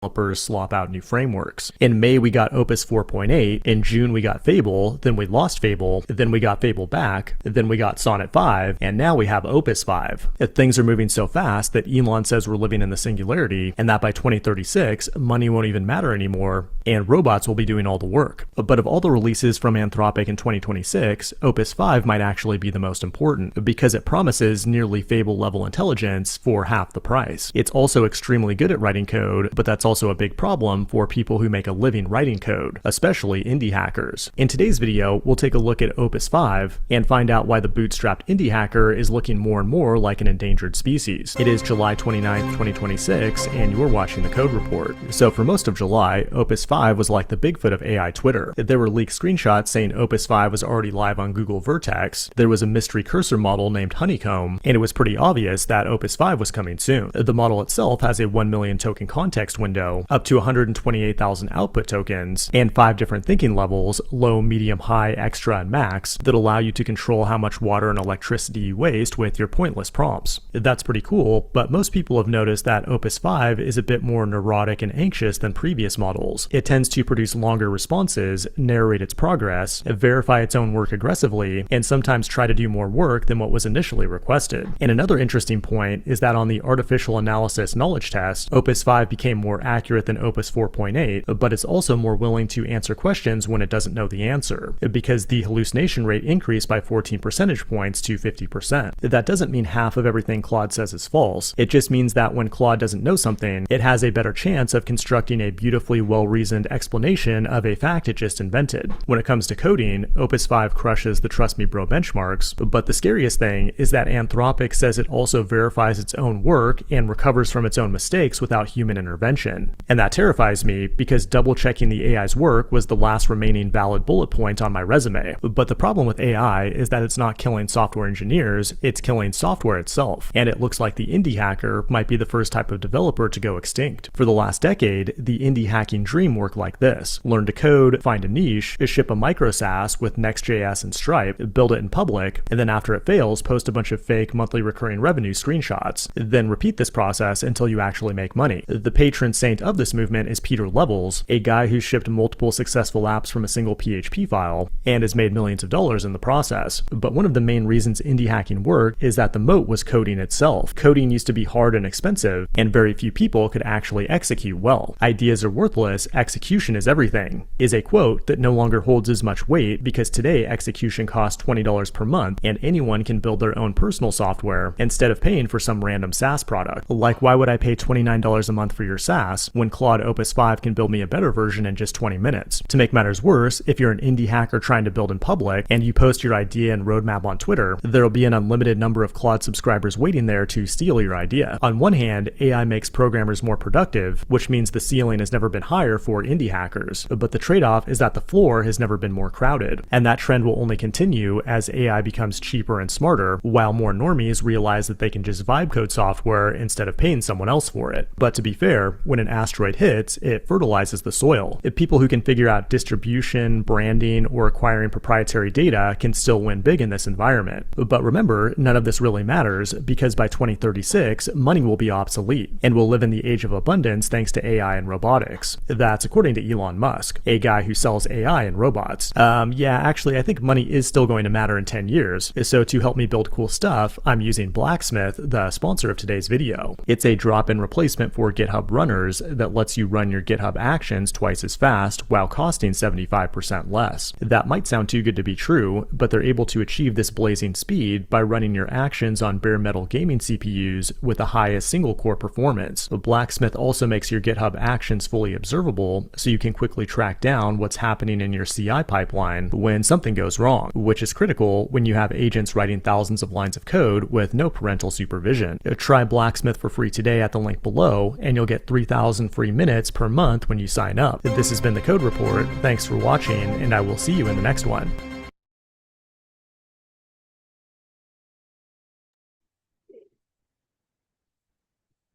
developers slop out new frameworks. In May, we got Opus 4.8. In June, we got Fable. Then we lost Fable. Then we got Fable back. Then we got Sonnet 5. And now we have Opus 5. Things are moving so fast that Elon says we're living in the singularity and that by 2036, money won't even matter anymore and robots will be doing all the work. But of all the releases from Anthropic in 2026, Opus 5 might actually be the most important because it promises nearly Fable-level intelligence for half the price. It's also extremely good at writing code, but that's also a big problem for people who make a living writing code, especially indie hackers. In today's video, we'll take a look at Opus 5 and find out why the bootstrapped indie hacker is looking more and more like an endangered species. It is July 29th, 2026, and you're watching the Code Report. So for most of July, Opus 5 was like the Bigfoot of AI Twitter. There were leaked screenshots saying Opus 5 was already live on Google Vertex, there was a mystery cursor model named Honeycomb, and it was pretty obvious that Opus 5 was coming soon. The model itself has a 1 million token context window, up to 128,000 output tokens, and 5 different thinking levels, low, medium, high, extra, and max, that allow you to control how much water and electricity you waste with your pointless prompts. That's pretty cool, but most people have noticed that Opus 5 is a bit more neurotic and anxious than previous models. It tends to produce longer responses, narrate its progress, verify its own work aggressively, and sometimes try to do more work than what was initially requested. And another interesting point is that on the artificial analysis knowledge test, Opus 5 became more accurate than Opus 4.8, but it's also more willing to answer questions when it doesn't know the answer, because the hallucination rate increased by 14 percentage points to 50%. That doesn't mean half of everything Claude says is false. It just means that when Claude doesn't know something, it has a better chance of constructing a beautifully well-reasoned explanation of a fact it just invented. When it comes to coding, Opus 5 crushes the Trust Me Bro benchmarks, but the scariest thing is that Anthropic says it also verifies its own work and recovers from its own mistakes without human intervention. And that terrifies me because double-checking the AI's work was the last remaining valid bullet point on my resume. But the problem with AI is that it's not killing software engineers, it's killing software itself. And it looks like the indie hacker might be the first type of developer to go extinct. For the last decade, the indie hacking dream worked like this: learn to code, find a niche, ship a micro SaaS with Next.js and Stripe, build it in public, and then after it fails, post a bunch of fake monthly recurring revenue screenshots. Then repeat this process until you actually make money. The patron saint of this movement is Pieter Levels, a guy who shipped multiple successful apps from a single PHP file and has made millions of dollars in the process. But one of the main reasons indie hacking worked is that the moat was coding itself. Coding used to be hard and expensive, and very few people could actually execute well. Ideas are worthless, execution is everything, is a quote that no longer holds as much weight because today execution costs $20 per month and anyone can build their own personal software instead of paying for some random SaaS product. Like, why would I pay $29 a month for your SaaS when Claude Opus 5 can build me a better version in just 20 minutes? To make matters worse, if you're an indie hacker trying to build in public and you post your idea and roadmap on Twitter, there'll be an unlimited number of Claude subscribers waiting there to steal your idea. On one hand, AI makes programmers more productive, which means the ceiling has never been higher for indie hackers, but the trade-off is that the floor has never been more crowded, and that trend will only continue as AI becomes cheaper and smarter, while more normies realize that they can just vibe code software instead of paying someone else for it. But to be fair, when an asteroid hits, it fertilizes the soil. If people who can figure out distribution, branding, or acquiring proprietary data can still win big in this environment. But remember, none of this really matters because by 2036, money will be obsolete, and we'll live in the age of abundance thanks to AI and robotics. That's according to Elon Musk, a guy who sells AI and robots. Yeah, actually, I think money is still going to matter in 10 years. So to help me build cool stuff, I'm using Blacksmith, the sponsor of today's video. It's a drop-in replacement for GitHub Runners that lets you run your GitHub actions twice as fast while costing 75% less. That might sound too good to be true, but they're able to achieve this blazing speed by running your actions on bare metal gaming CPUs with the highest single core performance. Blacksmith also makes your GitHub actions fully observable, so you can quickly track down what's happening in your CI pipeline when something goes wrong, which is critical when you have agents writing thousands of lines of code with no parental supervision. Try Blacksmith for free today at the link below, and you'll get 3,000 free minutes per month when you sign up. This has been the Code Report. Thanks for watching, and I will see you in the next one.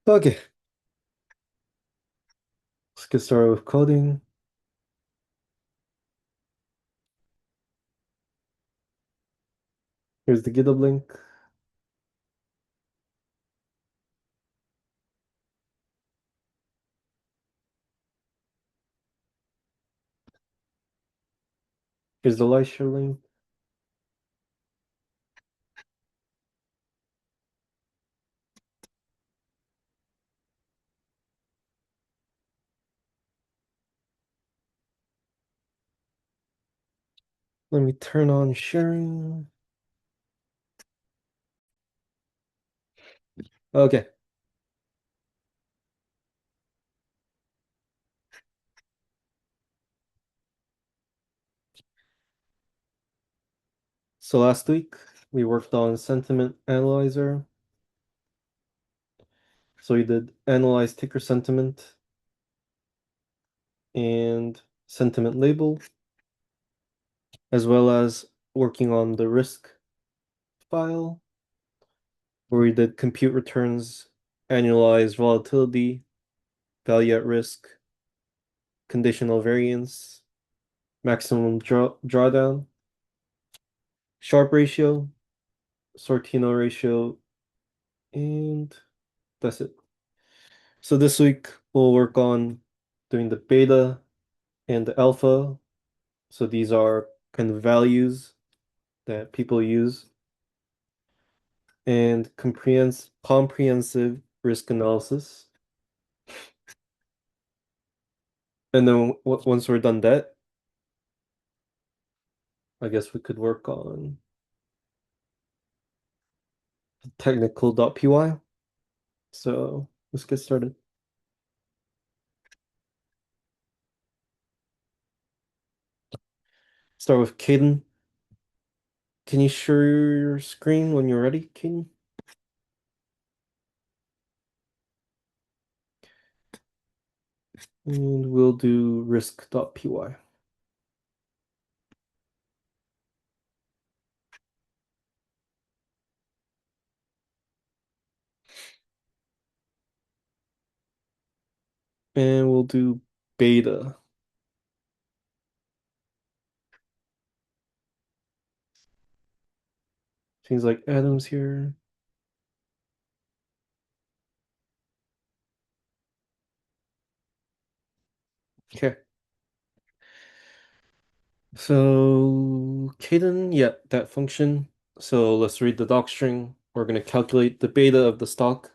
Okay, let's get started with coding. Here's the GitHub link. Here's the Leisure link. Let me turn on sharing. Okay. So last week we worked on sentiment analyzer. So we did analyze ticker sentiment and sentiment label, as well as working on the risk file, where we did compute returns, annualized volatility, value at risk, conditional variance, maximum drawdown, Sharpe ratio, Sortino ratio, and that's it. So this week we'll work on doing the beta and the alpha. So these are kind of values that people use, and comprehensive risk analysis. And then once we're done that, I guess we could work on technical.py. So let's get started. Start with Caden. Can you share your screen when you're ready, Caden? And we'll do risk.py. And we'll do beta. Seems like Adam's here. Okay. So Caden, yeah, that function. So let's read the doc string. We're going to calculate the beta of the stock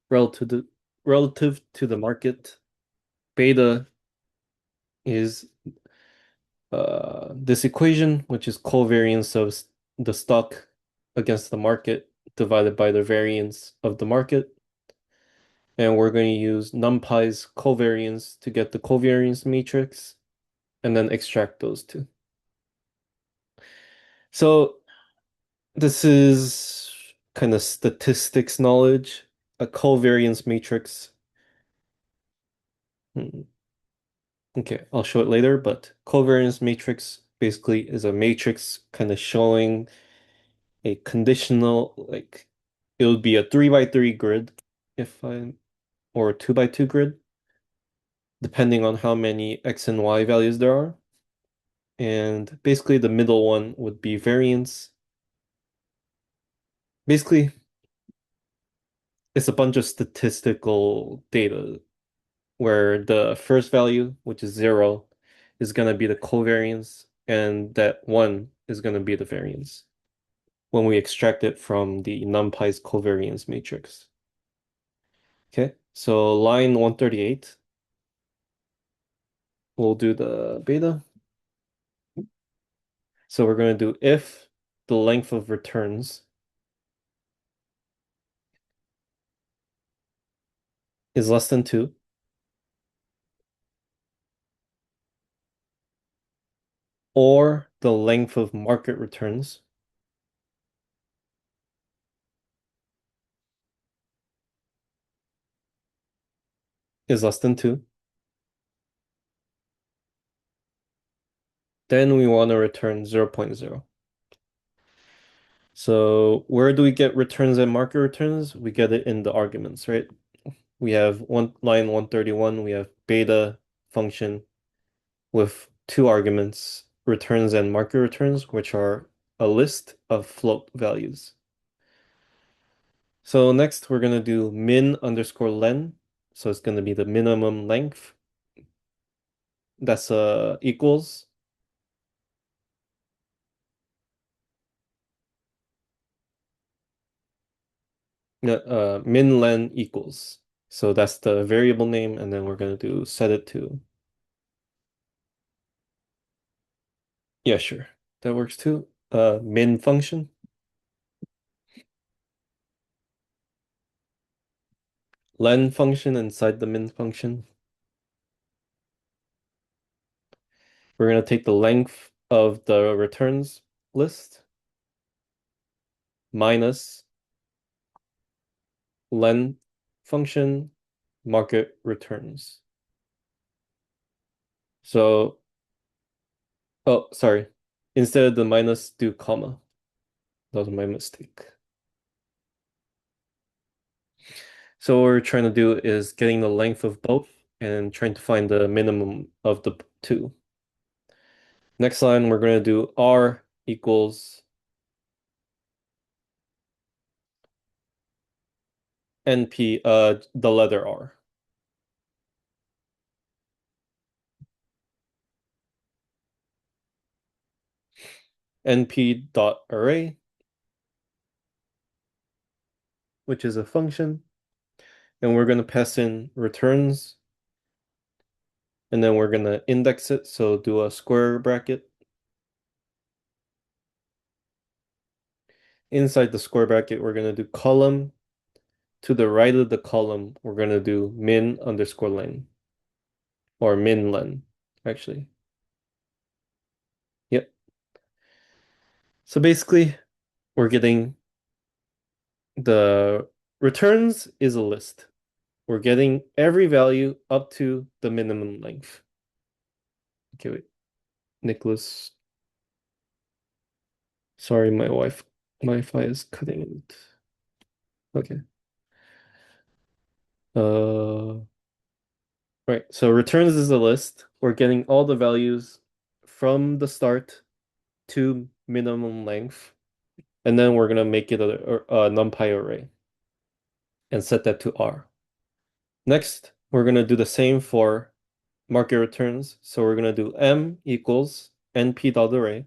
relative to the market. Beta is this equation, which is covariance of the stock against the market divided by the variance of the market. And we're going to use NumPy's covariance to get the covariance matrix and then extract those two. So this is kind of statistics knowledge, a covariance matrix. Okay, I'll show it later, but covariance matrix basically is a matrix kind of showing a conditional, like it would be a 3 by 3 grid if I, or a 2 by 2 grid, depending on how many X and Y values there are. And basically the middle one would be variance. Basically, it's a bunch of statistical data where the first value, which is 0, is going to be the covariance, and that 1 is going to be the variance when we extract it from the NumPy's covariance matrix. Okay, so line 138, we'll do the beta. So we're going to do if the length of returns is less than 2, or the length of market returns is less than 2, then we want to return 0.0. So where do we get returns and market returns? We get it in the arguments, right? We have line 131, we have beta function with 2 arguments, returns and market returns, which are a list of float values. So next we're going to do min underscore len. So it's going to be the minimum length. That's equals min len equals. So that's the variable name, and then we're gonna do set it to. Yeah, sure. That works too. Min function. Len function inside the min function. We're gonna take the length of the returns list minus len function market returns. So, oh, sorry. Instead of the minus, do comma. That was my mistake. So what we're trying to do is getting the length of both and trying to find the minimum of the two. Next line, we're going to do R equals NP, the letter R. NP dot array, which is a function, and we're going to pass in returns, and then we're going to index it. So do a square bracket. Inside the square bracket, we're going to do column. To the right of the column, we're going to do min underscore len, or min len, actually. Yep. So basically, we're getting the returns is a list. We're getting every value up to the minimum length. Okay, wait. Nicholas. Sorry, my Wi-Fi is cutting it. Okay. Right. So returns is a list. We're getting all the values from the start to minimum length. And then we're gonna make it a NumPy array and set that to R. Next, we're gonna do the same for market returns. So we're gonna do M equals np.array.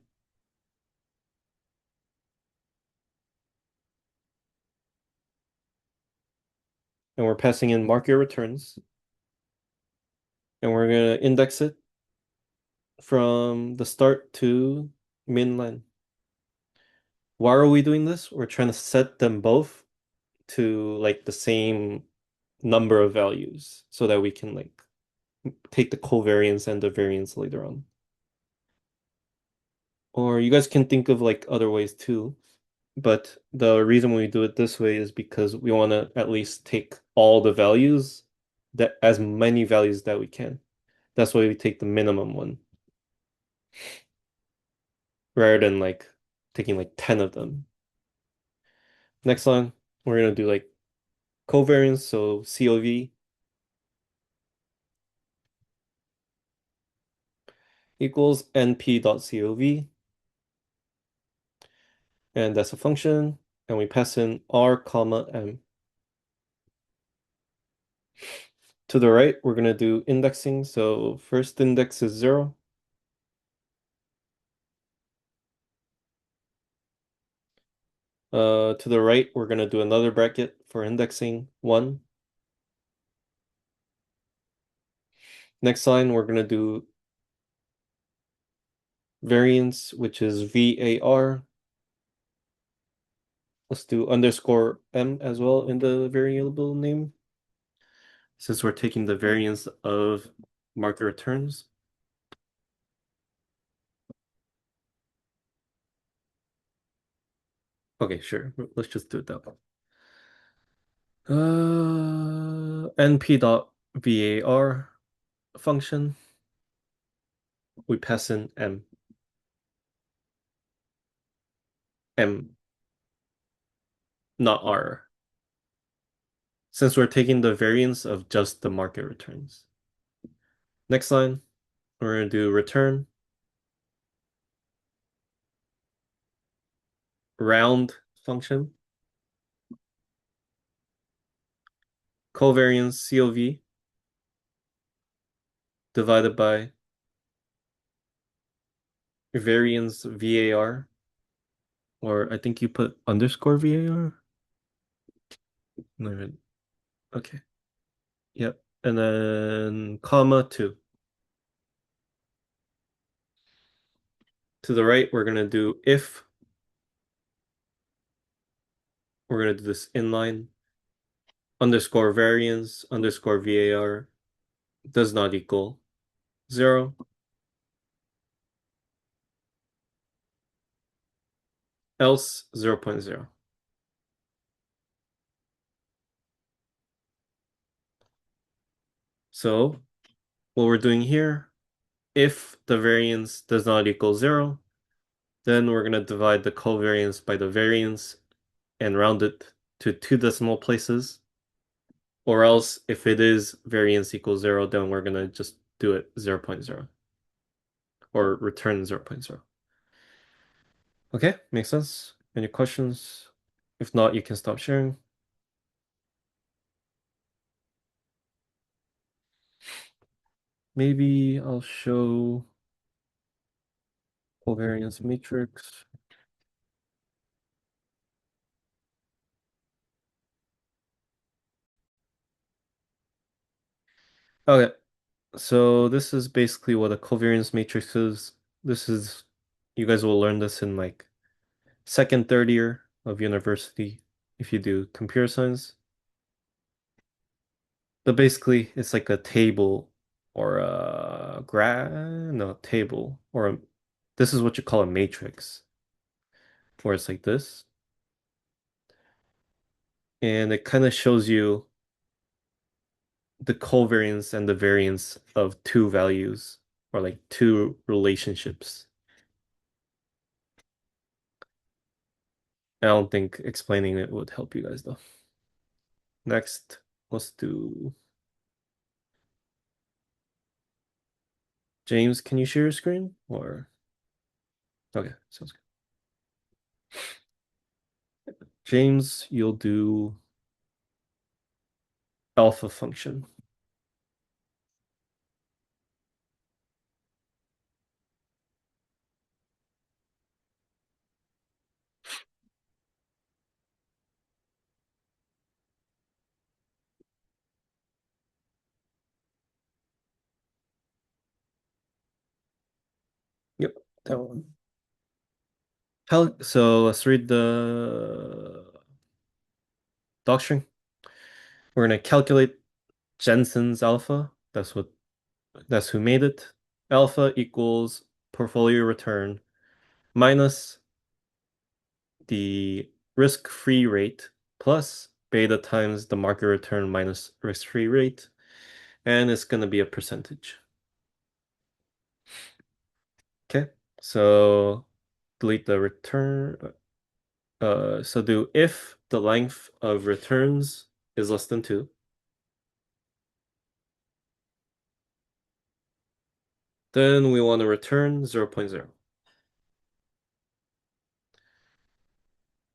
And we're passing in market returns. And we're gonna index it from the start to min len. Why are we doing this? We're trying to set them both to like the same number of values so that we can like take the covariance and the variance later on. Or you guys can think of like other ways too. But the reason we do it this way is because we want to at least take all the values, that as many values that we can. That's why we take the minimum one rather than like taking like 10 of them. Next line, we're gonna do like covariance, so COV equals np.cov, and that's a function, and we pass in r comma m. To the right, we're gonna do indexing, so first index is 0. To the right, we're gonna do another bracket for indexing 1. Next line, we're gonna do variance, which is VAR. Let's do underscore m as well in the variable name, since we're taking the variance of market returns. Okay, sure. Let's just do it that way. np.var function. We pass in m, not r, since we're taking the variance of just the market returns. Next line, we're going to do return round function, covariance COV divided by variance VAR, or I think you put underscore VAR. No, okay. Yep. And then comma 2. To the right, we're going to do if. We're going to do this inline. Underscore variance underscore VAR does not equal 0. Else 0.0. So what we're doing here, if the variance does not equal 0, then we're going to divide the covariance by the variance and round it to 2 decimal places. Or else, if it is variance equals 0, then we're going to just do it 0.0 or return 0.0. Okay, makes sense. Any questions? If not, you can stop sharing. Maybe I'll show covariance matrix. Okay, so this is basically what a covariance matrix is. This is, you guys will learn this in like second, third year of university if you do computer science. But basically, it's like a table or a no, table or this is what you call a matrix, where it's like this. And it kind of shows you the covariance and the variance of two values or like two relationships. I don't think explaining it would help you guys though. Next, let's do James, can you share your screen? Or okay, sounds good. James, you'll do alpha function. Yep, that one. So let's read the docstring. We're gonna calculate Jensen's alpha. That's who made it. Alpha equals portfolio return minus the risk-free rate plus beta times the market return minus risk-free rate, and it's gonna be a percentage. Okay, so delete the return. So do if the length of returns is less than 2, then we want to return 0.0.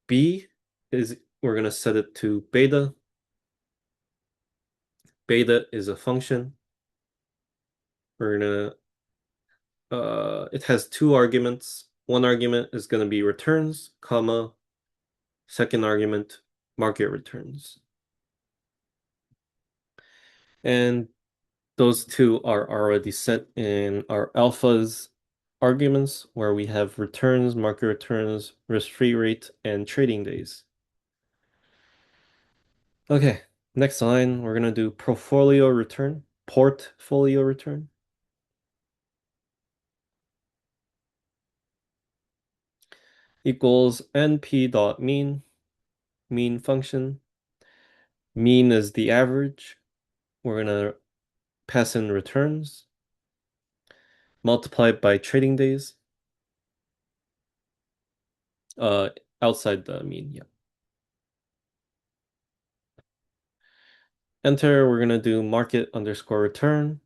B is, we're going to set it to beta. Beta is a function. We're going to, it has two arguments. One argument is going to be returns, comma, second argument, market returns. And those two are already set in our alphas arguments where we have returns, market returns, risk-free rate, and trading days. Okay, next line, we're gonna do portfolio return equals np dot mean function. Mean is the average. We're gonna pass in returns, multiplied by trading days. Uh, outside the mean, yeah. Enter, we're gonna do market underscore return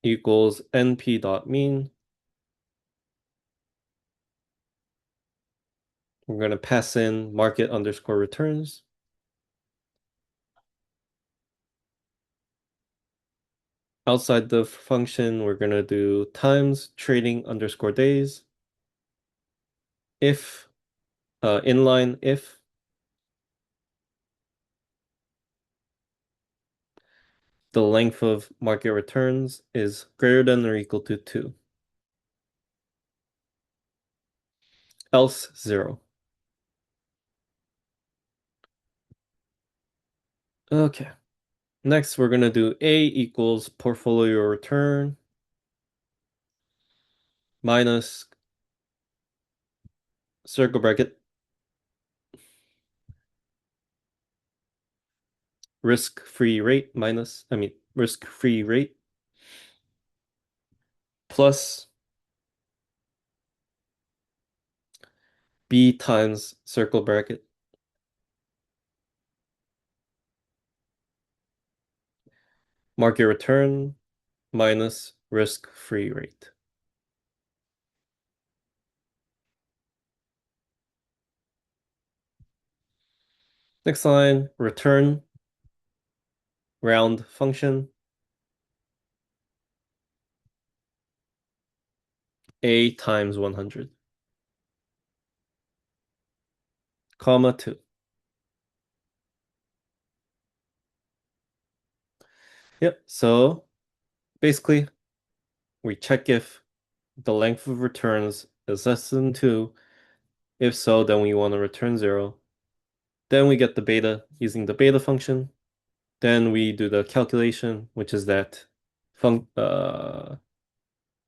equals np dot mean. We're gonna pass in market underscore returns. Outside the function, we're gonna do times trading underscore days. If inline if the length of market returns is greater than or equal to 2. Else 0. Okay. Next, we're going to do A equals portfolio return minus circle bracket risk-free rate risk-free rate plus B times circle bracket market return minus risk-free rate. Next line, return round function A times 100, comma 2. Yep, so basically we check if the length of returns is less than 2. If so, then we want to return 0. Then we get the beta using the beta function. Then we do the calculation, which is that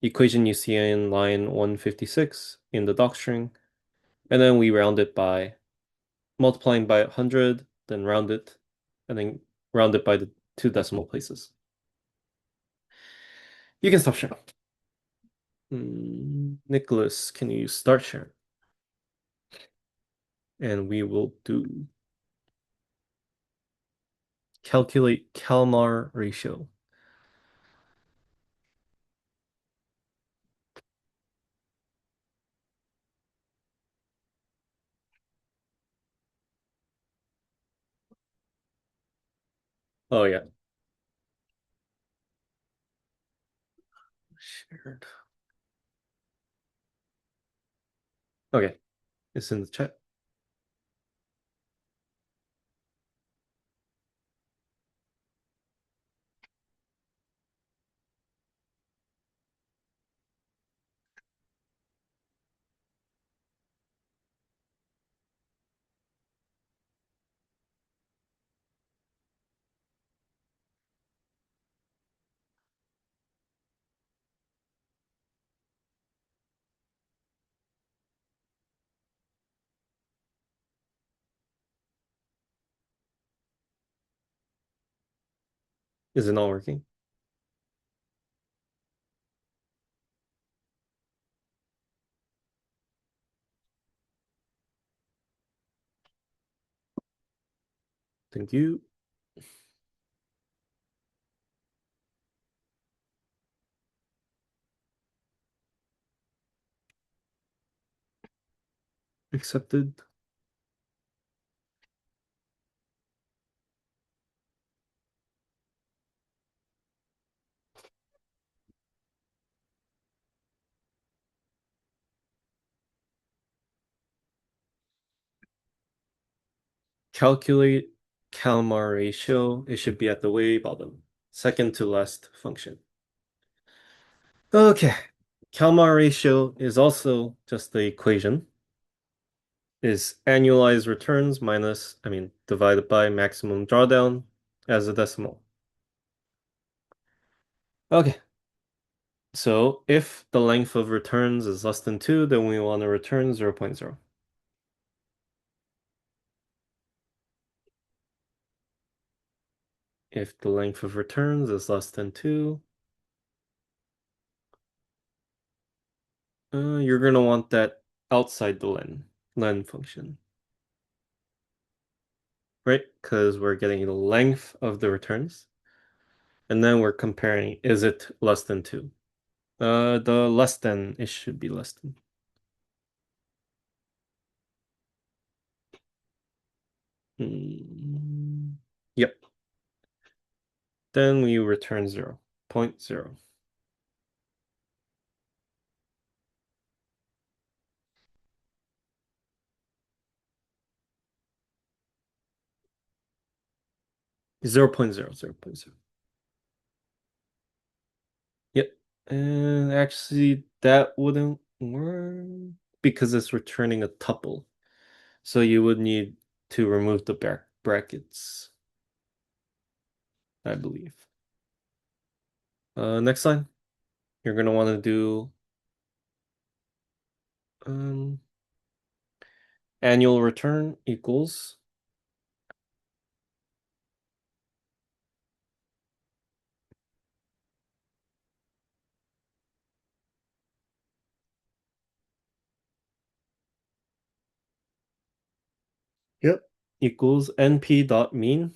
equation you see in line 156 in the docstring. And then we round it by multiplying by 100, then round it, and then round it by the 2 decimal places. You can stop sharing. Nicholas, can you start sharing? And we will do calculate Kalmar ratio. Oh yeah. Shared. Okay, it's in the chat. Is it not working? Thank you. Accepted. Calculate Kalmar ratio. It should be at the way bottom, second to last function. Okay, Kalmar ratio is also just the equation. Is annualized returns divided by maximum drawdown as a decimal. Okay. So if the length of returns is less than 2, then we want to return 0.0. If the length of returns is less than 2, you're going to want that outside the len function. Right? Because we're getting the length of the returns. And then we're comparing, is it less than 2? The less than, it should be less than. Yep. Then we return 0.0. 0.0, 0.0. Yep. And actually, that wouldn't work because it's returning a tuple. So you would need to remove the brackets, I believe. Next line, you're going to want to do um, annual return equals. Yep. Equals np dot mean.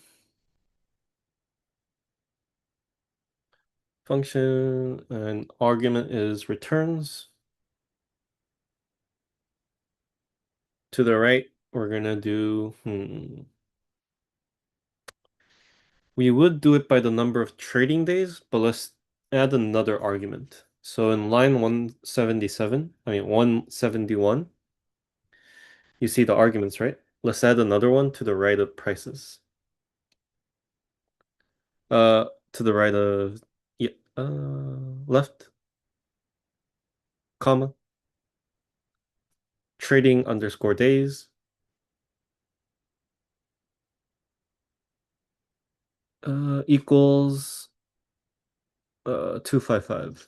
Function and argument is returns. To the right, we're gonna do we would do it by the number of trading days, but let's add another argument. So in line 177, I mean 171, you see the arguments, right? Let's add another one to the right of prices. To the right of yeah, left, comma, trading underscore days, equals 255.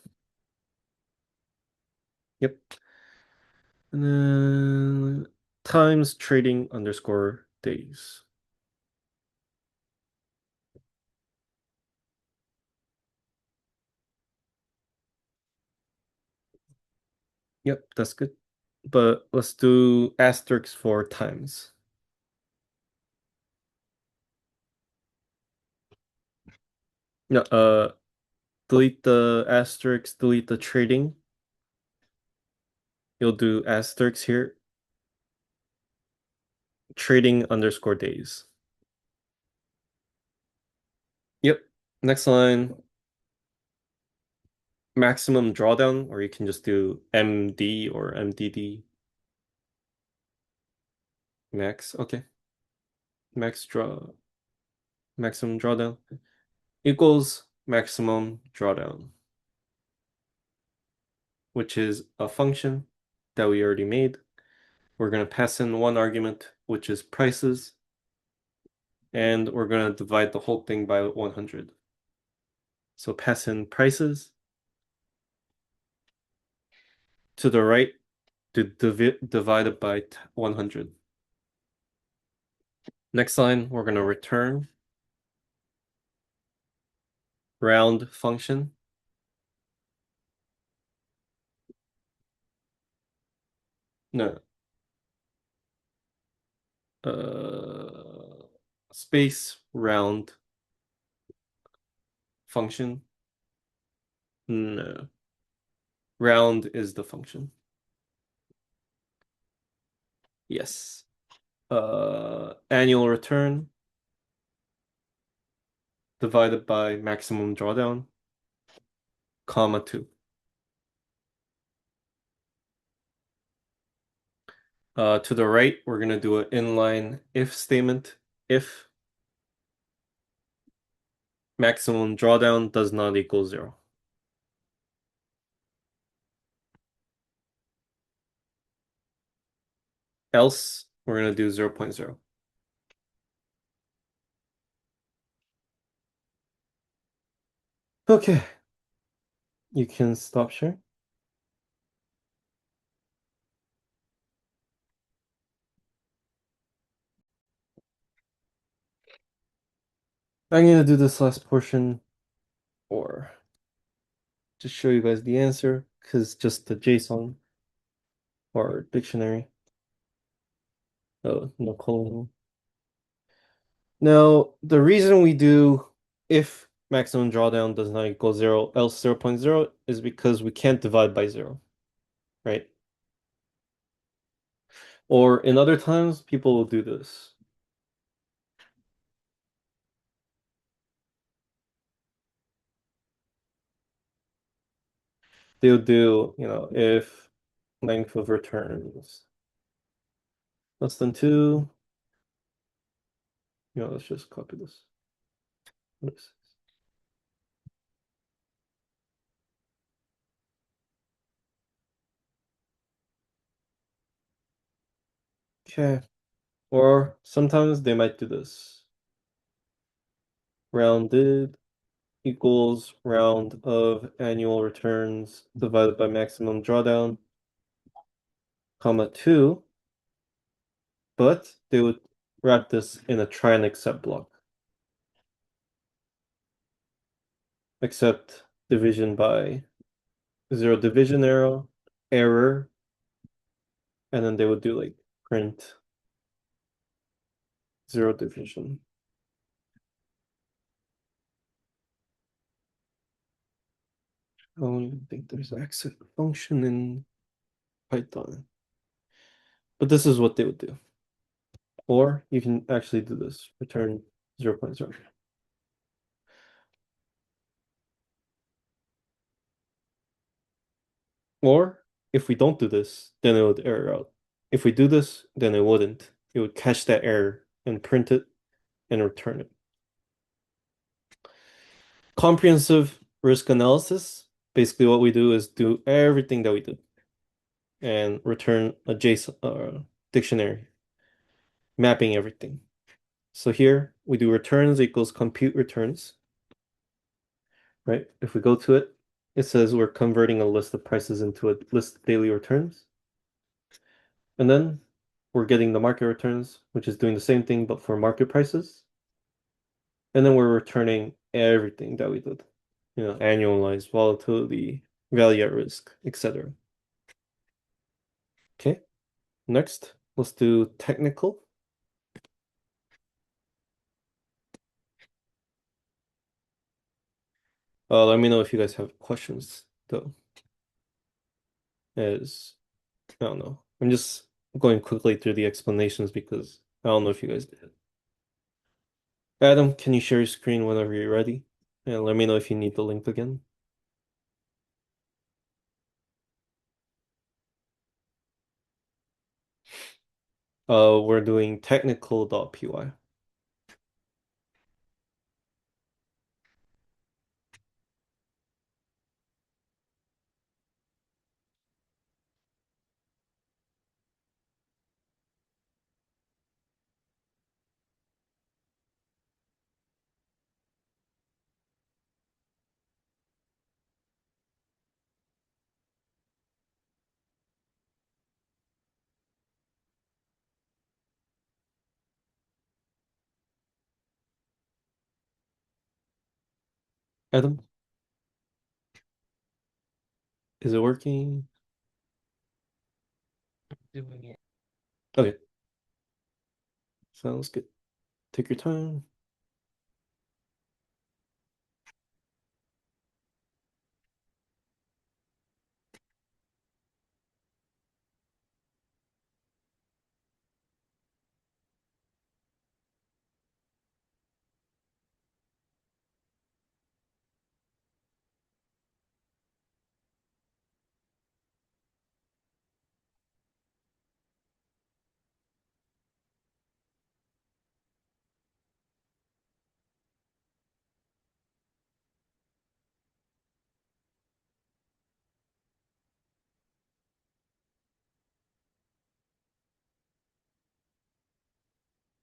Yep. And then times trading underscore days. Yep, that's good. But let's do asterisks for times. No, delete the asterisks, delete the trading. You'll do asterisks here. Trading underscore days. Yep. Next line, maximum drawdown, or you can just do MD or MDD. Max, okay. Maximum drawdown equals maximum drawdown, which is a function that we already made. We're going to pass in one argument, which is prices, and we're going to divide the whole thing by 100. So pass in prices. To the right, divide it by 100. Next line, we're going to return round function. No. Space round function. No. Round is the function. Yes. Annual return divided by maximum drawdown, comma 2. To the right, we're going to do an inline if statement. If maximum drawdown does not equal 0. Else, we're going to do 0.0. Okay. You can stop sharing. I'm going to do this last portion or just show you guys the answer because just the JSON or dictionary. Oh, no colon. Now, the reason we do if maximum drawdown does not equal 0, else 0.0 is because we can't divide by 0, right? Or in other times, people will do this. They'll do, if length of returns less than 2, let's just copy this. What is this? Okay. Or sometimes they might do this. Rounded equals round of annual returns divided by maximum drawdown, comma 2, but they would wrap this in a try and accept block. Accept division by zero division arrow, error, and then they would do like print zero division. I don't even think there's an exit function in Python. But this is what they would do. Or you can actually do this, return 0.0. Or if we don't do this, then it would error out. If we do this, then it wouldn't. It would catch that error and print it and return it. Comprehensive risk analysis. Basically, what we do is do everything that we did and return a JSON dictionary, mapping everything. So here we do returns equals compute returns, right? If we go to it, it says we're converting a list of prices into a list of daily returns. And then we're getting the market returns, which is doing the same thing but for market prices. And then we're returning everything that we did, annualized volatility, value at risk, etc. Okay, next, let's do technical. Let me know if you guys have questions, though. As I don't know. I'm just going quickly through the explanations because I don't know if you guys did. Adam, can you share your screen whenever you're ready? And let me know if you need the link again. We're doing technical.py. Adam, is it working? Doing it. Okay, sounds good. Take your time.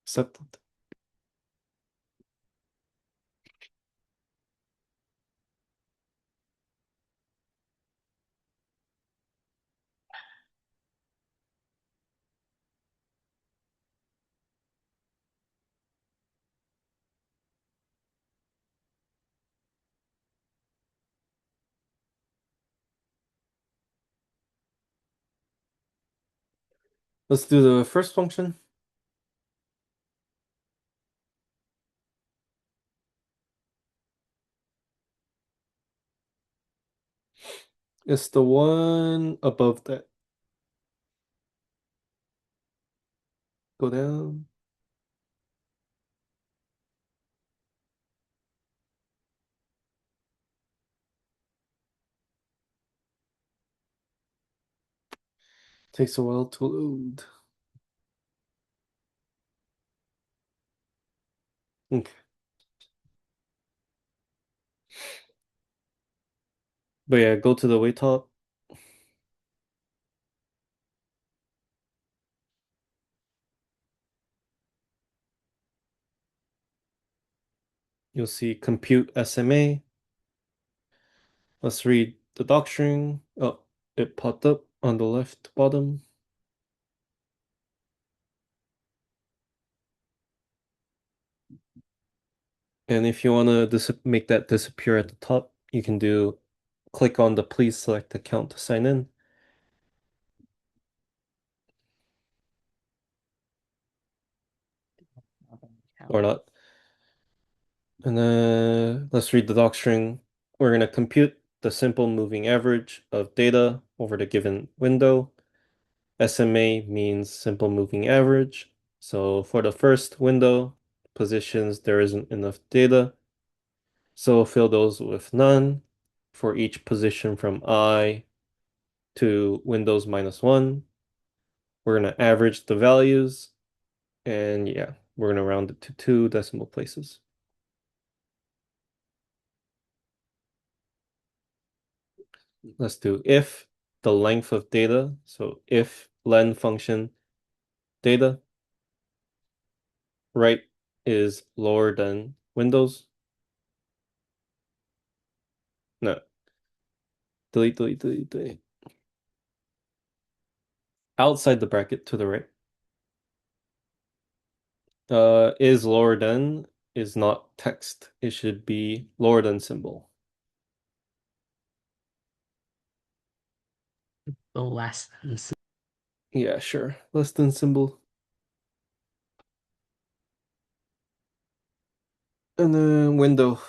Accepted. Let's do the first function. It's the one above that. Go down. Takes a while to load. Okay. But yeah, go to the way top. You'll see compute SMA. Let's read the docstring. Oh, it popped up on the left bottom. And if you want to make that disappear at the top, you can do click on the please select account to sign in or not. And then let's read the docstring. We're going to compute the simple moving average of data over the given window. SMA means simple moving average. So for the first window positions, there isn't enough data. So fill those with none for each position from I to Windows -1. We're going to average the values and yeah, we're going to round it to 2 decimal places. Let's do if the length of data. So if len function data right is lower than Windows. No, delete. Outside the bracket to the right. Is lower than is not text. It should be lower than symbol. The less than Yeah, sure. Less than symbol. And then window.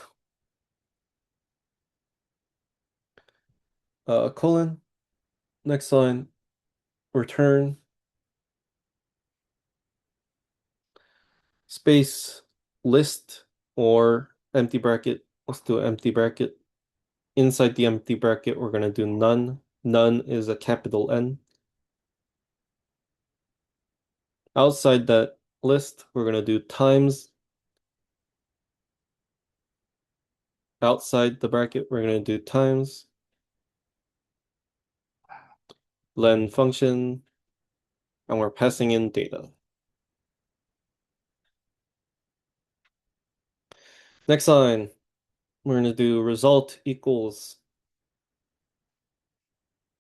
Colon. Next line. Return. Space. List or empty bracket. Let's do empty bracket. Inside the empty bracket, we're going to do none. None is a capital N. Outside that list, we're going to do times. Outside the bracket, we're going to do times. Len function, and we're passing in data. Next line, we're going to do result equals.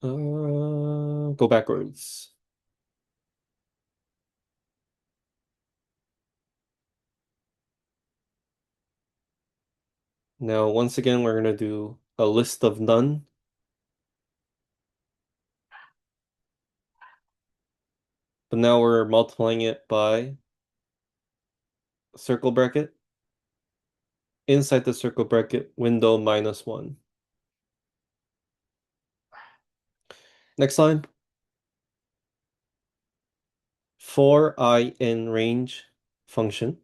Go backwards. Now, once again, we're going to do a list of none. But now we're multiplying it by circle bracket. Inside the circle bracket, window -1. Next line. For I in range function.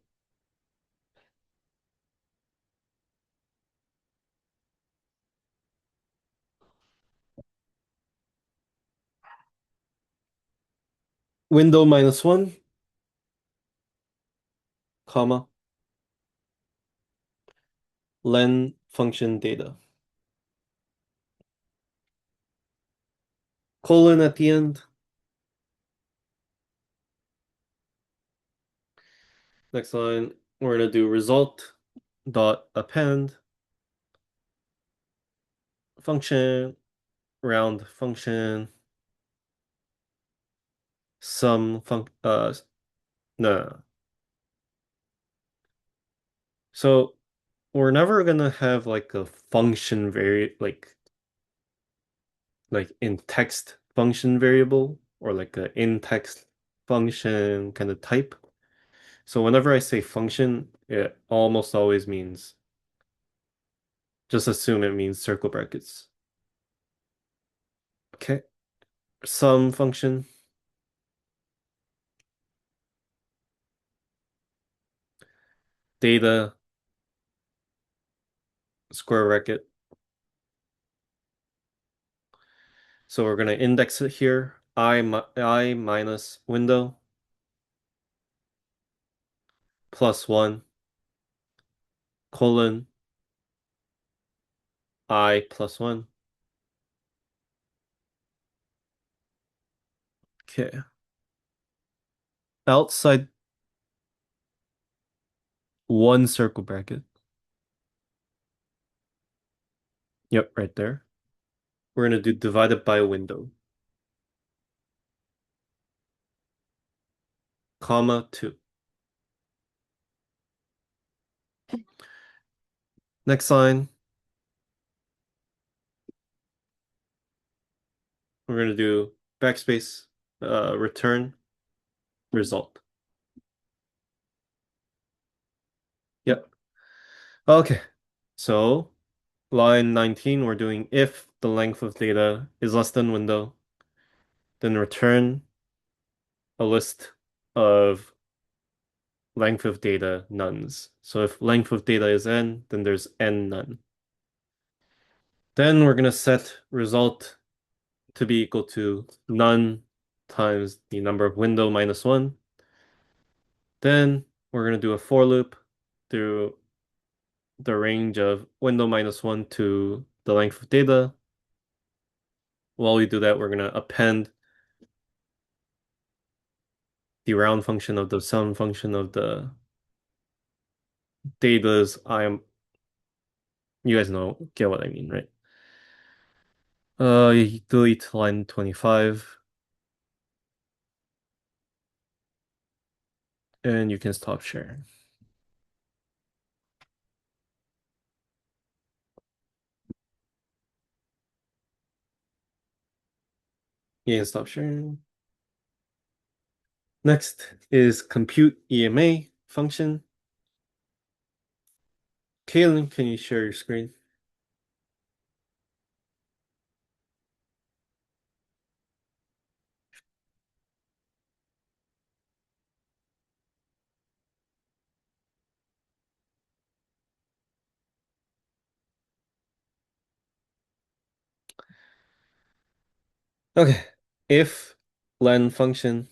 Window -1, comma, len function data. Colon at the end. Next line, we're going to do result dot append function, round function, sum no. So we're never gonna have like a function like in text function variable or like a in text function kind of type. So whenever I say function, it almost always means just assume it means circle brackets. Okay. Sum function. Data square bracket. So we're gonna index it here. I minus window +1 colon I +1. Okay. Outside one circle bracket. Yep, right there. We're gonna do divided by a window, comma 2. Next line, we're gonna do backspace, return result. Yep. Okay. So line 19, we're doing if the length of data is less than window, then return a list of length of data nones. So if length of data is n, then there's n none. Then we're going to set result to be equal to none times the number of window minus 1. Then we're going to do a for loop through the range of window minus 1 to the length of data. While we do that, we're going to append the round function of the sum function of the data's you guys get what I mean, right? You delete line 25 and you can stop sharing. You can stop sharing. Next is compute EMA function. Kaylin, can you share your screen? Okay, if len function.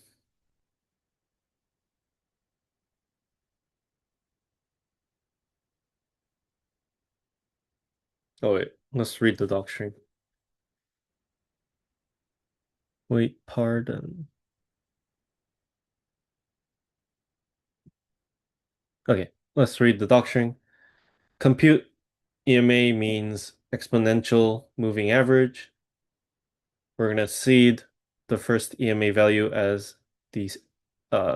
Oh wait, let's read the doctrine. Wait, pardon. Okay, let's read the doctrine. Compute EMA means exponential moving average. We're going to seed the first EMA value as the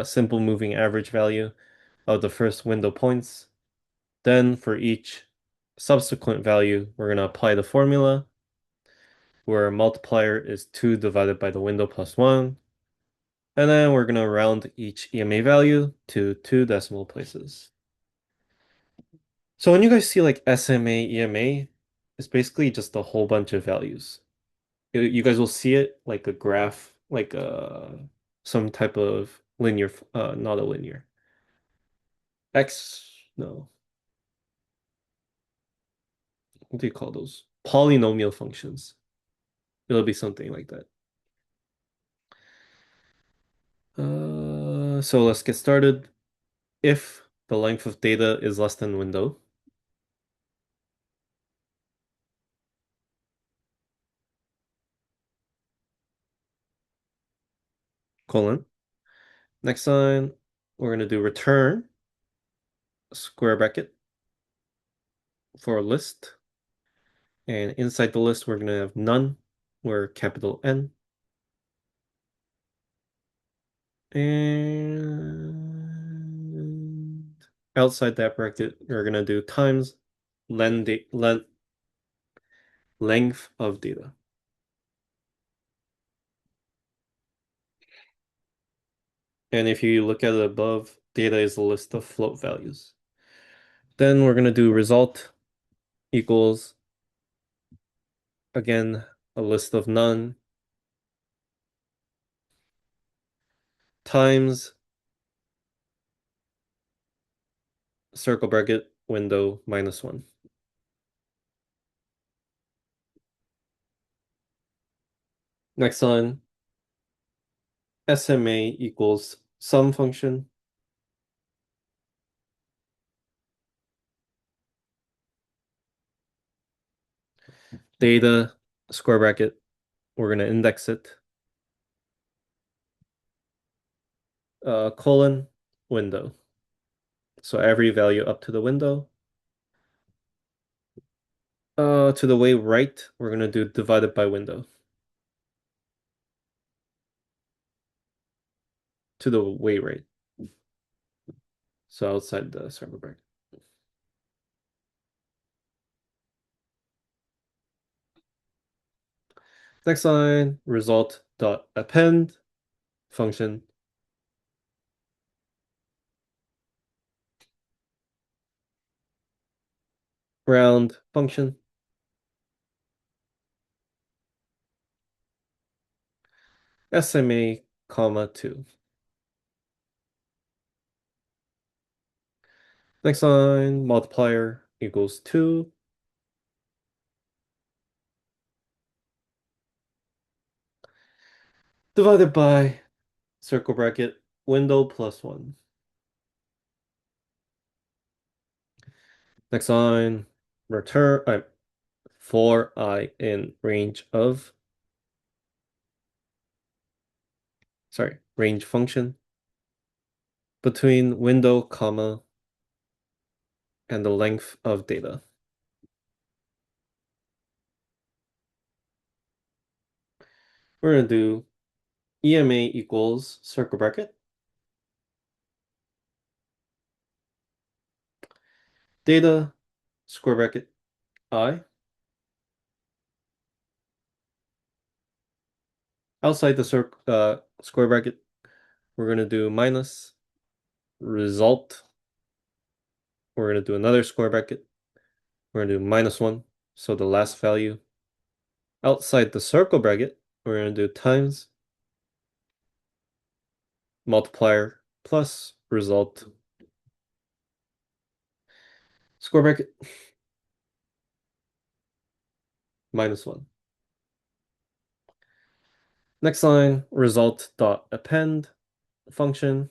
simple moving average value of the first window points. Then for each subsequent value, we're going to apply the formula where multiplier is 2 divided by the window plus 1. And then we're going to round each EMA value to 2 decimal places. So when you guys see like SMA, EMA, it's basically just a whole bunch of values. You guys will see it like a graph, like some type of linear, not a linear. No. What do you call those? Polynomial functions. It'll be something like that. So let's get started. If the length of data is less than window, colon. Next line, we're going to do return square bracket for a list. And inside the list, we're going to have none, where capital N. And outside that bracket, we're going to do times length of data. And if you look at it above, data is a list of float values. Then we're going to do result equals, again, a list of none times circle bracket window minus 1. Next line, SMA equals sum function. Data square bracket, we're going to index it. colon window. So every value up to the window. To the way right, we're gonna do divided by window. To the way right. So outside the circle bracket. Next line, result dot append function. Round function. SMA, comma 2. Next line, multiplier equals 2. Divided by circle bracket, window plus 1. Next line, return for I in range of, sorry, range function between window, comma, and the length of data. We're going to do EMA equals circle bracket, data, square bracket, I. Outside the square bracket, we're going to do minus result. We're going to do another square bracket. We're going to do -1, so the last value. Outside the circle bracket, we're going to do times multiplier plus result square bracket -1. Next line, result dot append function.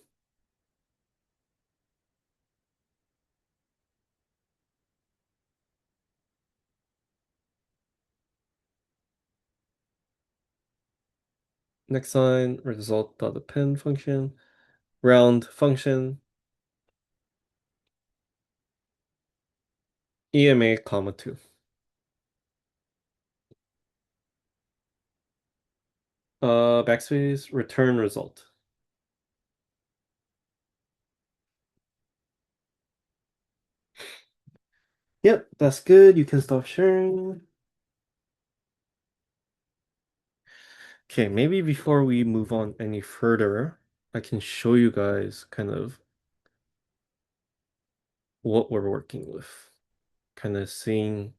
Next line, result dot append function. Round function. EMA, comma 2. Backspace, return result. Yep, that's good. You can stop sharing. Okay, maybe before we move on any further, I can show you guys kind of what we're working with. Kind of seeing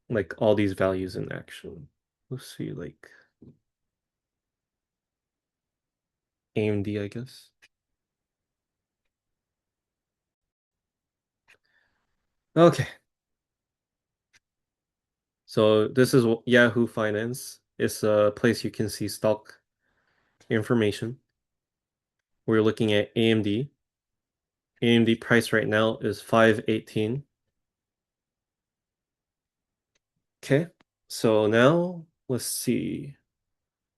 like all these values in action. Let's see, like AMD, I guess. Okay. So this is Yahoo Finance. It's a place you can see stock information. We're looking at AMD. AMD price right now is 518. Okay. So now let's see.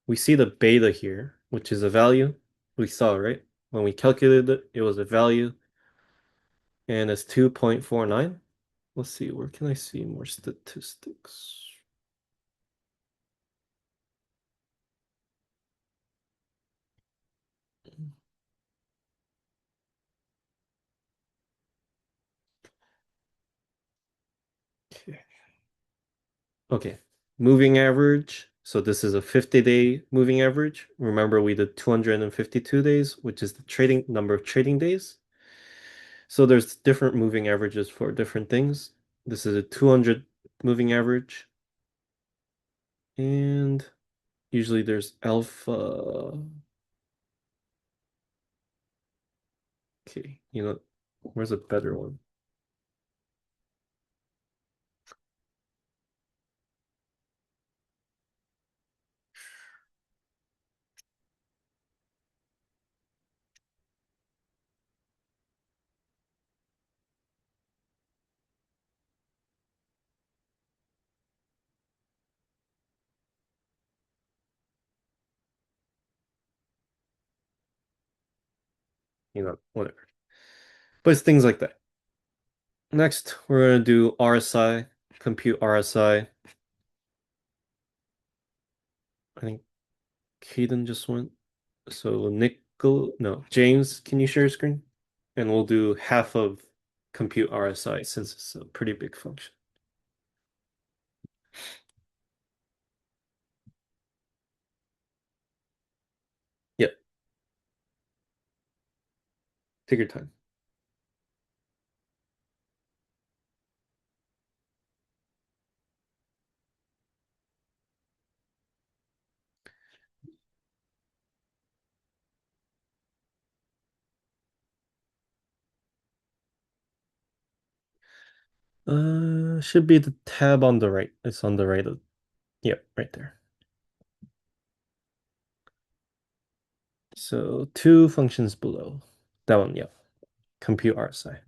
We see the beta here, which is a value we saw, right? When we calculated it, it was a value and it's 2.49. Let's see, where can I see more statistics? Okay. Okay. Moving average. So this is a 50-day moving average. Remember, we did 252 days, which is the trading number of trading days. So there's different moving averages for different things. This is a 200 moving average. And usually there's alpha. Okay, where's a better one? whatever. But it's things like that. Next, we're going to do RSI, compute RSI. I think Caden just went. So no, James, can you share your screen? And we'll do half of compute RSI since it's a pretty big function. Yep, take your time. Should be the tab on the right. It's on the right of, yep, right there. So two functions below. That one, yep. Compute RSI.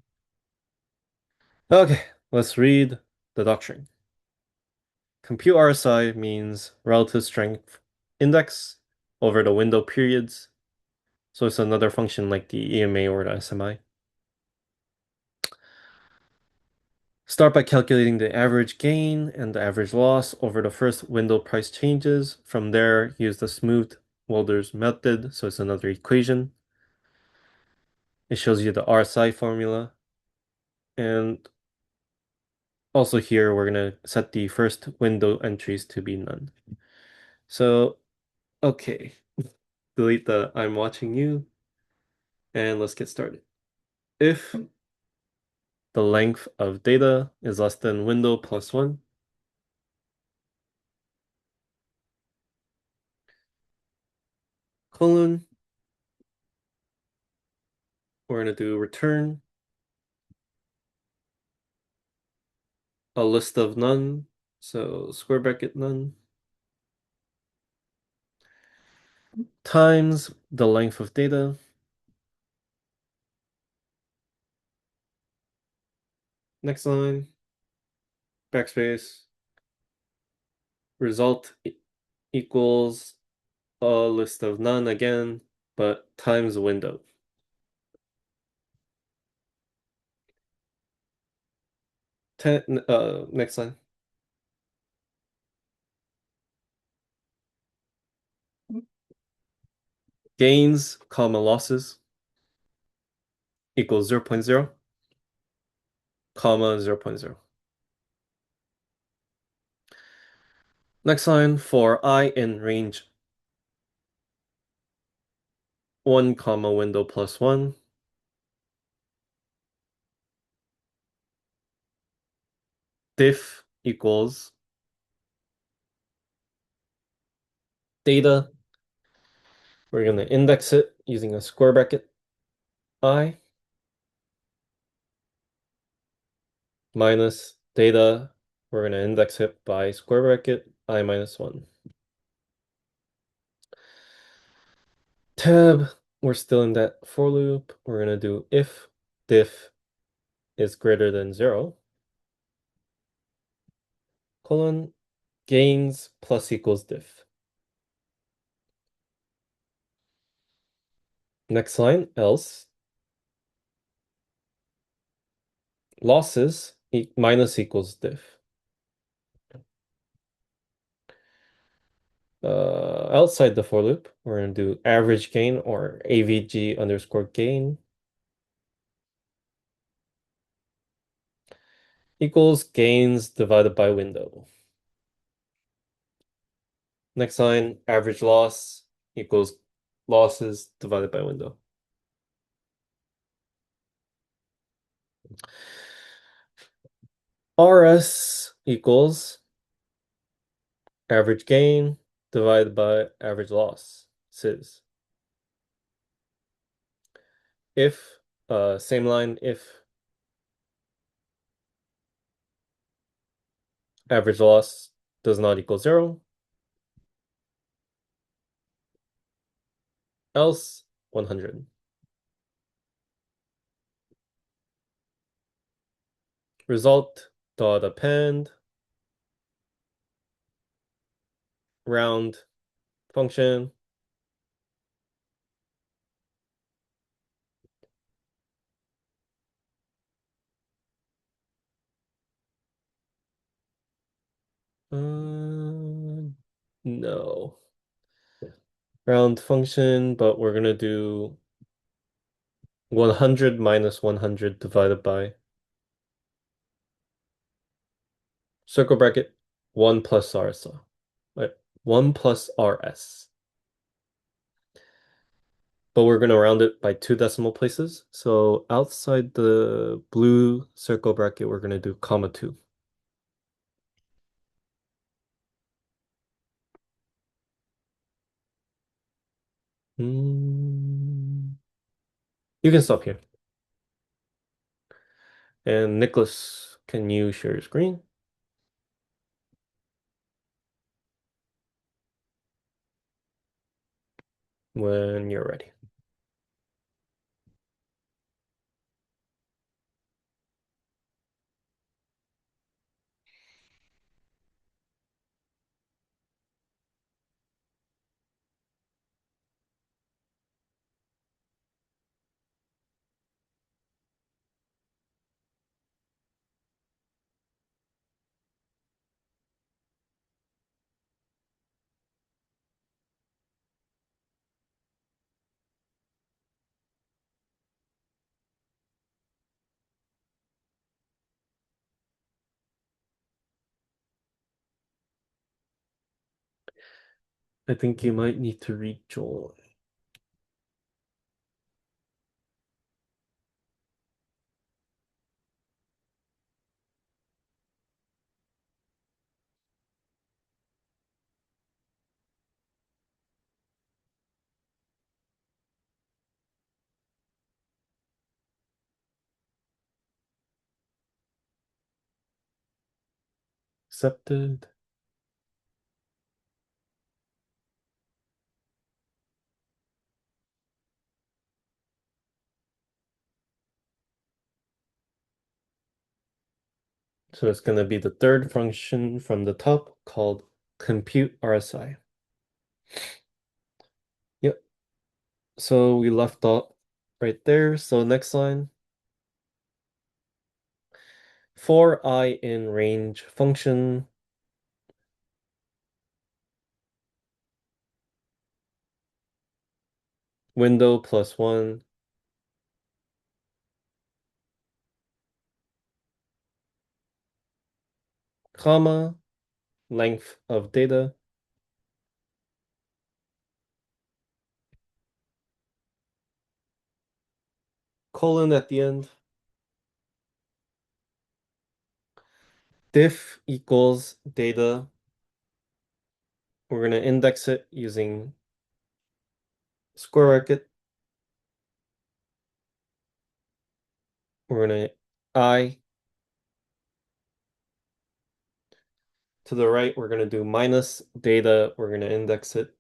Okay, let's read the doctrine. Compute RSI means relative strength index over the window periods. So it's another function like the EMA or the SMI. Start by calculating the average gain and the average loss over the first window price changes. From there, use the Smoot-Walders method. So it's another equation. It shows you the RSI formula. And also here, we're going to set the first window entries to be none. So, okay, delete the I'm watching you. And let's get started. If the length of data is less than window plus 1, colon, we're going to do return a list of none, so square bracket none, times the length of data. Next line, backspace, result equals a list of none again, but times window. Next line. Gains, comma losses equals 0.0, comma 0.0. Next line, for I in range 1, comma window plus 1, diff equals data. We're going to index it using a square bracket I minus data. We're going to index it by square bracket I minus 1. Tab, we're still in that for loop. We're going to do if diff is greater than 0, colon, gains plus equals diff. Next line, else, losses minus equals diff. Outside the for loop, we're going to do average gain or AVG underscore gain equals gains divided by window. Next line, average loss equals losses divided by window. RS equals average gain divided by average loss, SIS. If, same line, if average loss does not equal 0, else 100. Result dot append round function No. Round function, but we're gonna do 100 minus 100 divided by circle bracket 1 plus RS. Right, 1 plus RS. But we're gonna round it by 2 decimal places. So outside the blue circle bracket, we're gonna do comma 2. You can stop here. And Nicholas, can you share your screen when you're ready? I think you might need to rejoin. Accepted. So it's going to be the third function from the top called compute RSI. Yep. So we left off right there. So next line, for I in range function, window plus 1, comma, length of data, colon at the end, diff equals data. We're going to index it using square bracket. We're going to I. To the right, we're going to do minus data. We're going to index it.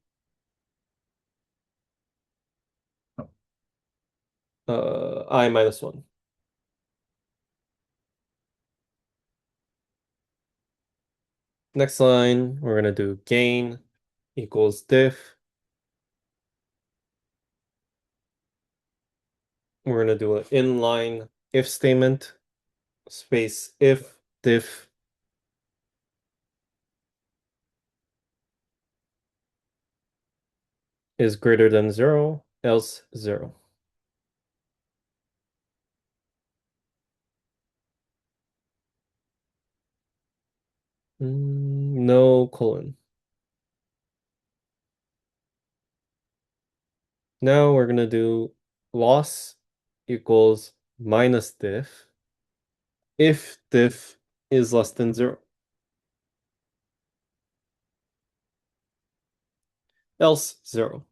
I minus 1. Next line, we're going to do gain equals diff. We're going to do an inline if statement, space if diff is greater than 0, else 0. No colon. Now we're going to do loss equals minus diff if diff is less than 0. Else 0.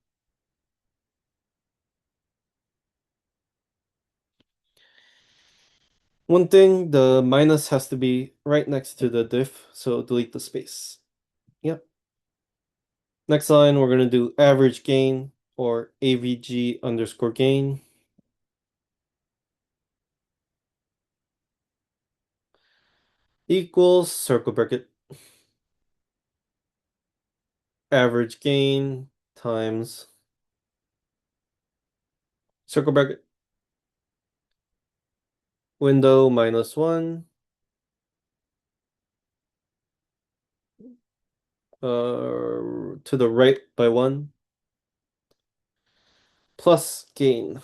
One thing, the minus has to be right next to the diff, so delete the space. Yep. Next line, we're going to do average gain or AVG underscore gain. Equals circle bracket average gain times circle bracket window minus 1 To the right by 1 plus gain.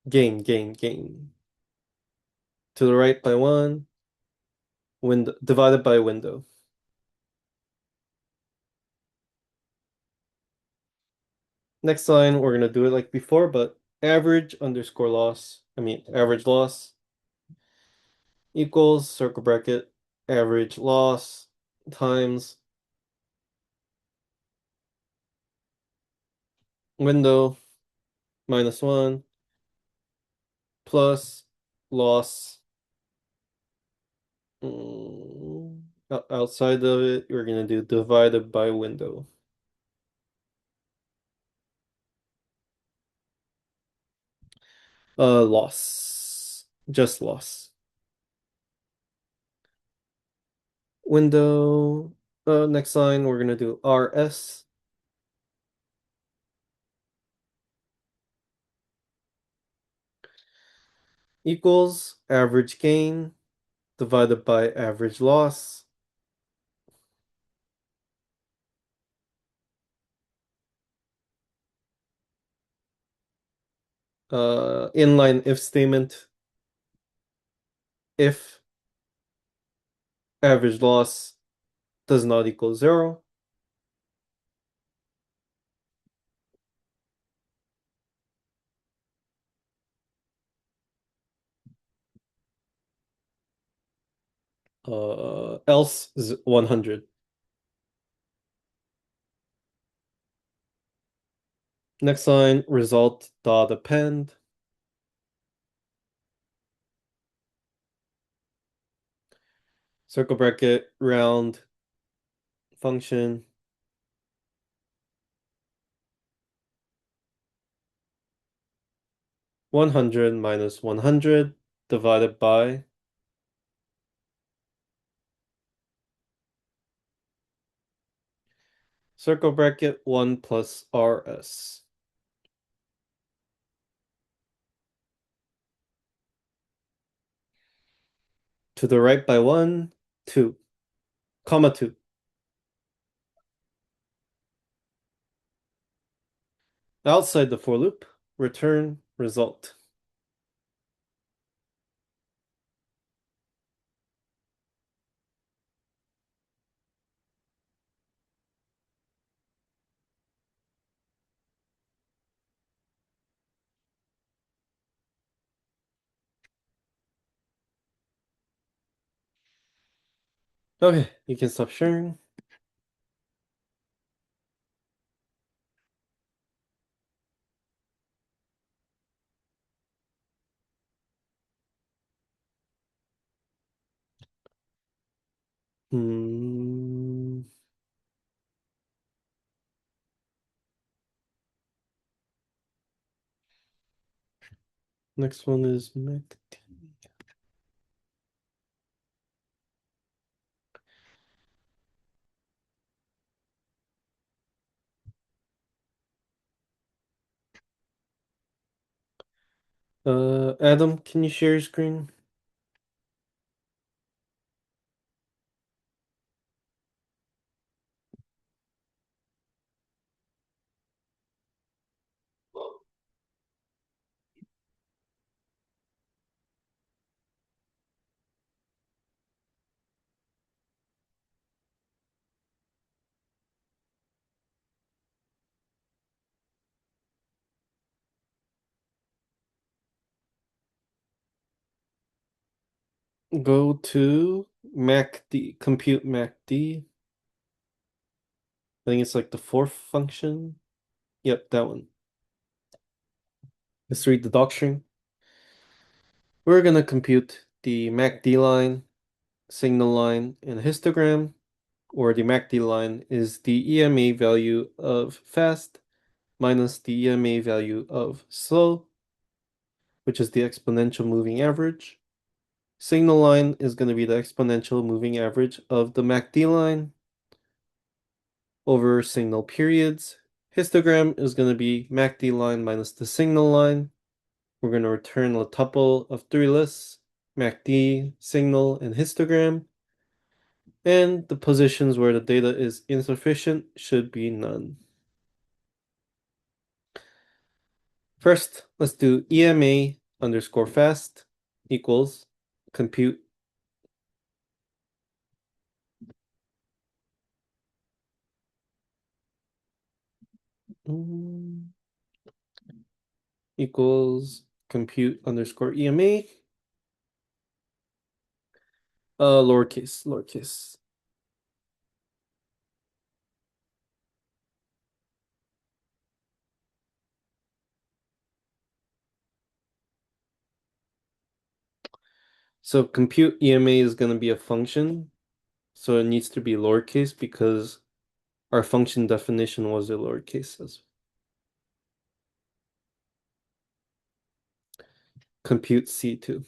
Gain. To the right by 1, window divided by window. Next line, we're gonna do it like before, but average underscore loss, average loss equals circle bracket average loss times window minus 1 plus loss. Outside of it, we're gonna do divided by window. Loss. Just loss. Window. Next line, we're gonna do RS equals average gain divided by average loss. Inline if statement. If average loss does not equal 0, else 100. Next line, result dot append. Circle bracket, round function. 100 minus 100 divided by circle bracket 1 plus RS. To the right by 1, 2, comma 2. Outside the for loop, return result. Okay, you can stop sharing. Hmm. Next one is MACD. Adam, can you share your screen? Go to MACD, compute MACD. I think it's like the fourth function. Yep, that one. Let's read the doctrine. We're gonna compute the MACD line, signal line, and histogram, or the MACD line is the EMA value of fast minus the EMA value of slow, which is the exponential moving average. Signal line is going to be the exponential moving average of the MACD line over signal periods. Histogram is going to be MACD line minus the signal line. We're going to return a tuple of 3 lists. MACD, signal, and histogram. And the positions where the data is insufficient should be none. First, let's do EMA underscore fast equals compute equals compute underscore EMA, lowercase. So compute EMA is going to be a function, so it needs to be lowercase because our function definition was a lowercase as compute C2.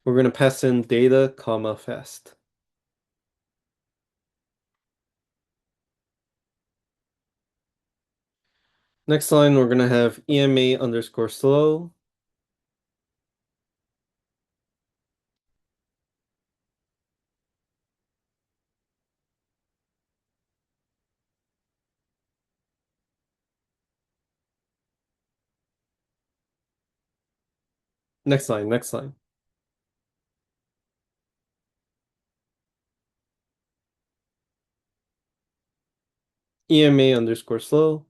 We're going to pass in data, comma, fast. Next line, we're going to have EMA underscore slow. Next line. EMA underscore slow.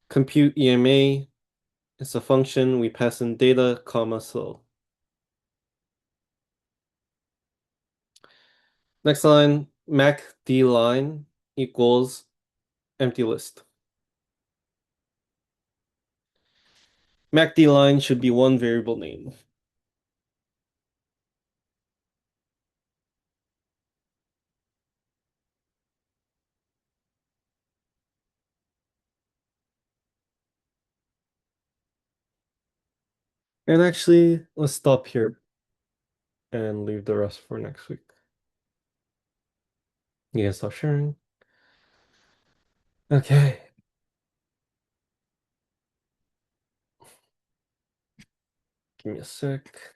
Compute EMA is a function. We pass in data, comma, slow. Next line, MACD line equals empty list. MACD line should be one variable name. And actually, let's stop here and leave the rest for next week. You can stop sharing. Okay. Give me a sec.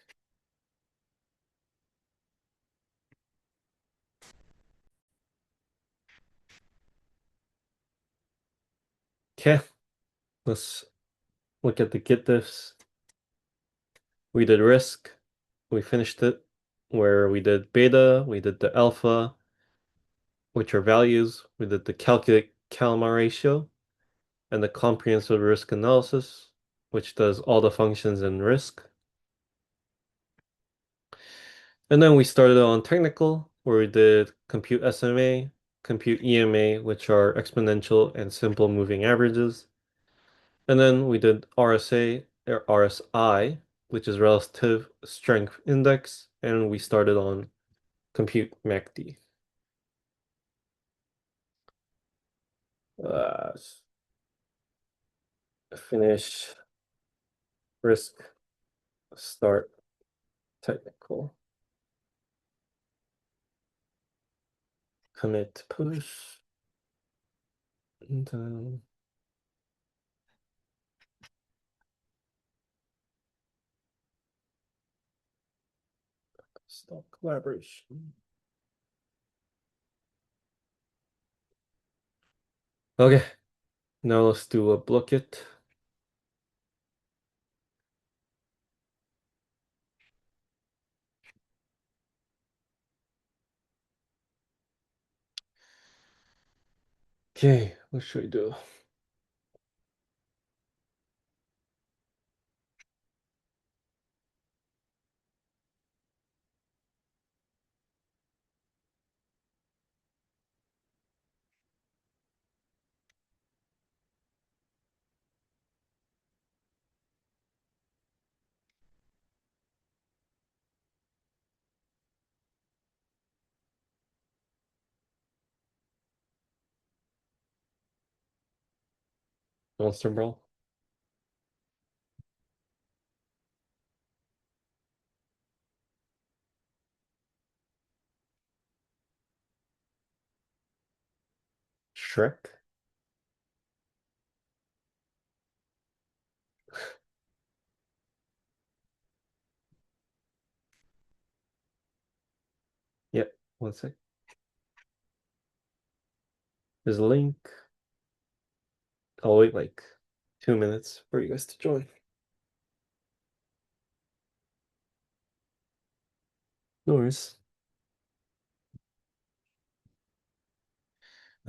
Okay, let's look at the get diffs. We did risk. We finished it where we did beta, we did the alpha, which are values. We did the calculate Kalmar ratio and the comprehensive risk analysis, which does all the functions in risk. And then we started on technical, where we did compute SMA, compute EMA, which are exponential and simple moving averages. And then we did RSA or RSI, which is relative strength index, and we started on compute MACD. Uh, Finish risk, start technical, commit push, and then stop collaboration. Okay, now let's do a bucket. Okay, what should we do? Monster Brawl? Shrek. Yep, one sec. There's a link. I'll wait like 2 minutes for you guys to join. No worries.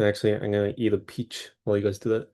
And actually, I'm gonna eat a peach while you guys do that.